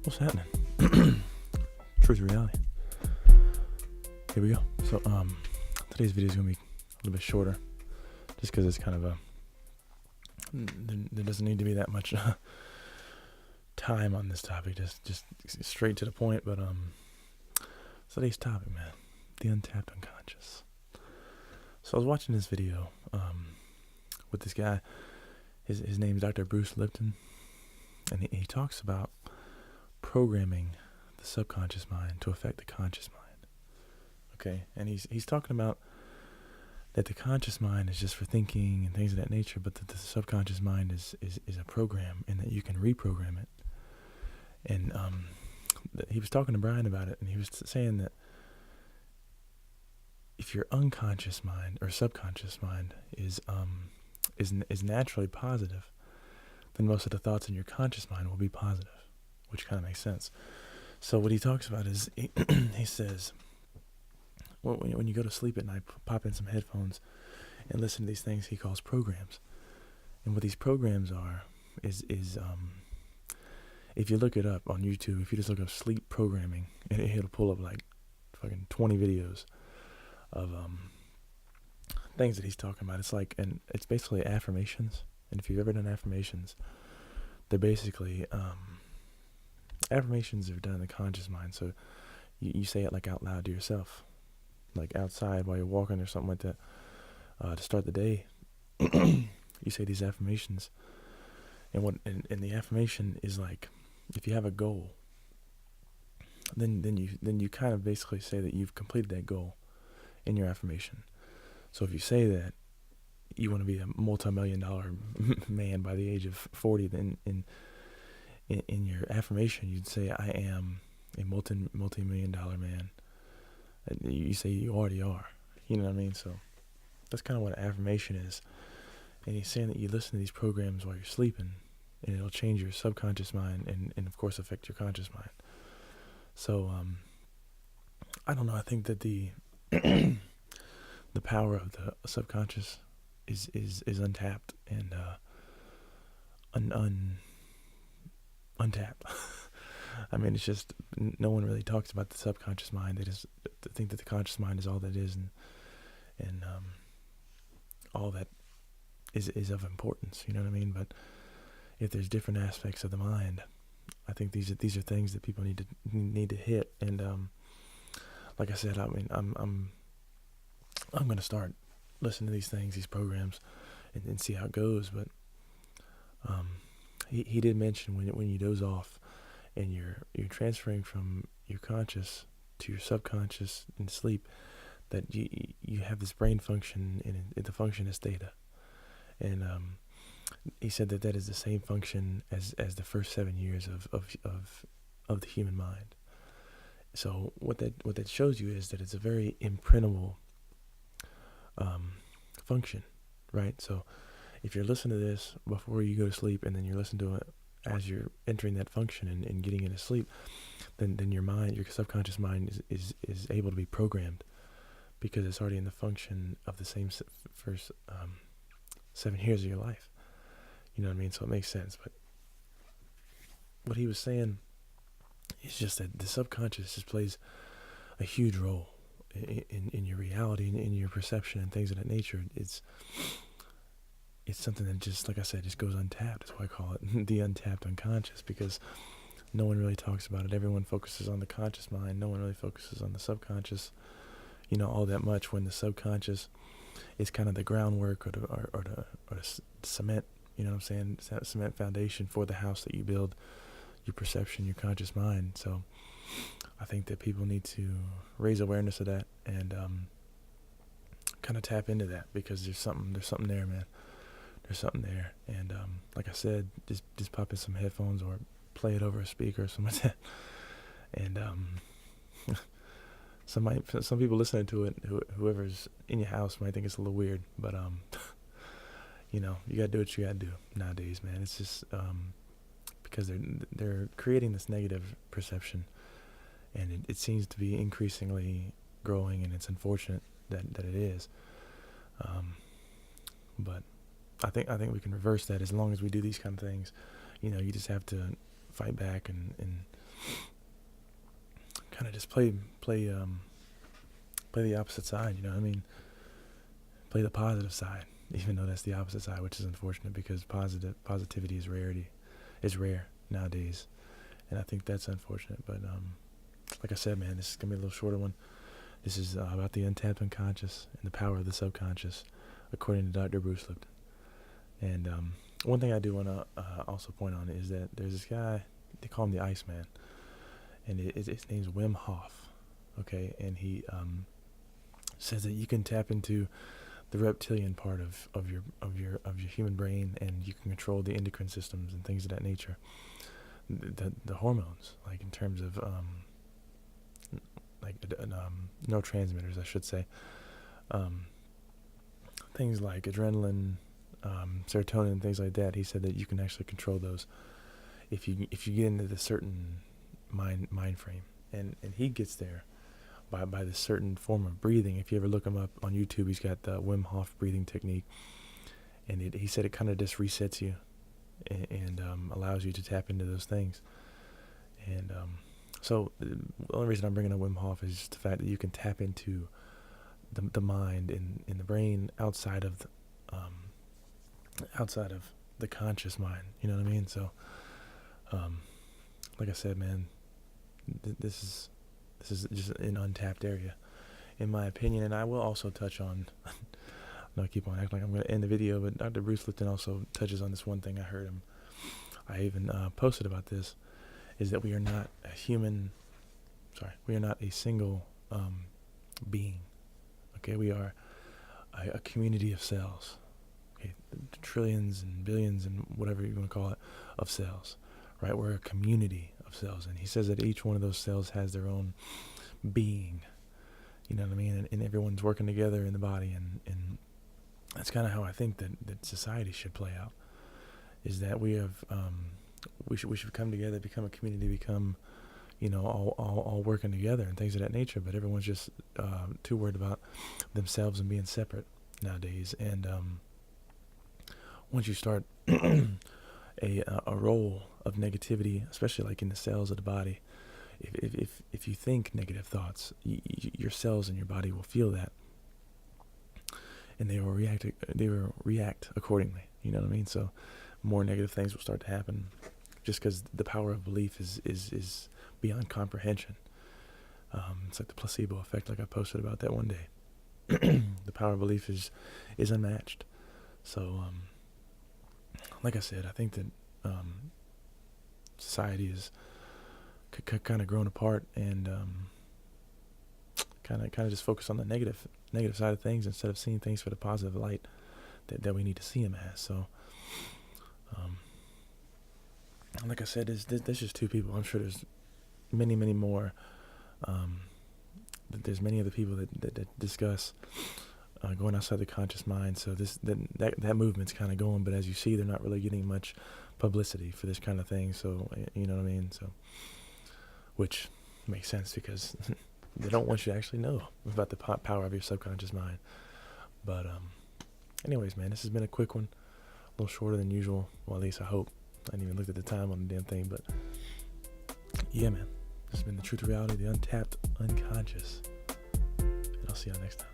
What's happening? Truth or reality. Here we go. So, today's video is gonna be a little bit shorter, just because it's kind of a. There doesn't need to be that much time on this topic. Just straight to the point. But today's topic, man, the untapped unconscious. So I was watching this video with this guy. His name's Dr. Bruce Lipton, and he talks about programming the subconscious mind to affect the conscious mind. Okay, and he's talking about that the conscious mind is just for thinking and things of that nature, but that the subconscious mind is a program, and that you can reprogram it. And he was talking to Brian about it, and he was saying that if your unconscious mind or subconscious mind is naturally positive, then most of the thoughts in your conscious mind will be positive, which kind of makes sense. So what he talks about is he says, well, when you go to sleep at night, pop in some headphones and listen to these things he calls programs. And what these programs are is if you look it up on YouTube, if you just look up sleep programming, it'll pull up like fucking 20 videos of things that he's talking about. It's like, and it's basically affirmations. And if you've ever done affirmations, they're basically affirmations are done in the conscious mind. So you say it like out loud to yourself, like outside while you're walking or something like that, to start the day. You say these affirmations, and the affirmation is like, if you have a goal, then you kind of basically say that you've completed that goal in your affirmation. So if you say that you want to be a multi-million-dollar man by the age of 40, then in your affirmation you'd say, I am a multi-million-dollar man. And you say you already are. You know what I mean? So that's kind of what an affirmation is. And he's saying that you listen to these programs while you're sleeping, and it'll change your subconscious mind and of course affect your conscious mind. So I don't know. I think that the the power of the subconscious is untapped and untapped. I mean, it's just no one really talks about the subconscious mind. They just think that the conscious mind is all that is, and all that is of importance. You know what I mean? But if there's different aspects of the mind, I think these are things that people need to hit. And like I said, I mean, I'm gonna start listening to these things, these programs, and see how it goes. But he did mention when you doze off and you're transferring from your conscious to your subconscious in sleep, that you have this brain function, and the function is theta. And he said that is the same function as the first 7 years of the human mind. So what that shows you is that it's a very imprintable function, right? So if you're listening to this before you go to sleep, and then you're listening to it as you're entering that function and getting into sleep, then your mind, your subconscious mind is able to be programmed, because it's already in the function of the same first 7 years of your life. You know what I mean? So it makes sense. But what he was saying is just that the subconscious just plays a huge role in your reality and in your perception and things of that nature. It's something that, just like I said, just goes untapped. That's why I call it the untapped unconscious, because no one really talks about it. Everyone focuses on the conscious mind. No one really focuses on the subconscious, all that much, when the subconscious is kind of the groundwork or the cement, you know what I'm saying, cement foundation for the house that you build, your perception, your conscious mind. So I think that people need to raise awareness of that and kind of tap into that, because there's something there, man. There's something there. And like I said, just pop in some headphones or play it over a speaker or something like that. And some people listening to it, whoever's in your house, might think it's a little weird, but you gotta do what you gotta do nowadays, man. It's just because they're creating this negative perception, and it seems to be increasingly growing, and it's unfortunate that it is. But I think we can reverse that as long as we do these kind of things. You just have to fight back and kind of just play the opposite side. You know what I mean? Play the positive side, even though that's the opposite side, which is unfortunate because positivity is rare nowadays, and I think that's unfortunate. But like I said, man, this is gonna be a little shorter one. This is about the untapped unconscious and the power of the subconscious, according to Dr. Bruce Lipton. And one thing I do want to also point on is that there's this guy, they call him the Iceman, and his name's Wim Hof. Okay, and he says that you can tap into the reptilian part of your human brain, and you can control the endocrine systems and things of that nature, the hormones, like in terms of neurotransmitters, I should say, things like adrenaline, serotonin, things like that. He said that you can actually control those if you get into the certain mind frame, and he gets there by this certain form of breathing. If you ever look him up on YouTube, he's got the Wim Hof breathing technique, and he said it kind of just resets you and allows you to tap into those things. And so the only reason I'm bringing up Wim Hof is just the fact that you can tap into the mind and the brain outside of the conscious mind. You know what I mean? So, like I said, man, this is just an untapped area, in my opinion. And I will also touch on. I keep on acting like I'm going to end the video, but Dr. Bruce Lipton also touches on this one thing I heard him. I even posted about this. Is that we are not a single being. Okay, we are a community of cells. Okay, trillions and billions and whatever you want to call it of cells, right? We're a community of cells, and he says that each one of those cells has their own being. You know what I mean? And everyone's working together in the body, and that's kind of how I think that society should play out. Is that we have we should come together, become a community, become, all working together and things of that nature. But everyone's just too worried about themselves and being separate nowadays. And once you start a role of negativity, especially like in the cells of the body, if you think negative thoughts, your cells in your body will feel that, and they will react accordingly. You know what I mean? So more negative things will start to happen, just because the power of belief is beyond comprehension. It's like the placebo effect, like I posted about that one day. The power of belief is unmatched. So, like I said, I think that society is kind of grown apart, and kind of just focus on the negative side of things instead of seeing things for the positive light that we need to see them as. So, like I said, there's just two people. I'm sure there's many more. There's many other people that discuss going outside the conscious mind. So that movement's kind of going, but as you see, they're not really getting much publicity for this kind of thing. So you know what I mean. So, which makes sense because they don't want you to actually know about the power of your subconscious mind. But anyways, man, this has been a quick one, a little shorter than usual. Well, at least I hope. I didn't even look at the time on the damn thing, but yeah, man, this has been the truth of reality, the untapped unconscious, and I'll see y'all next time.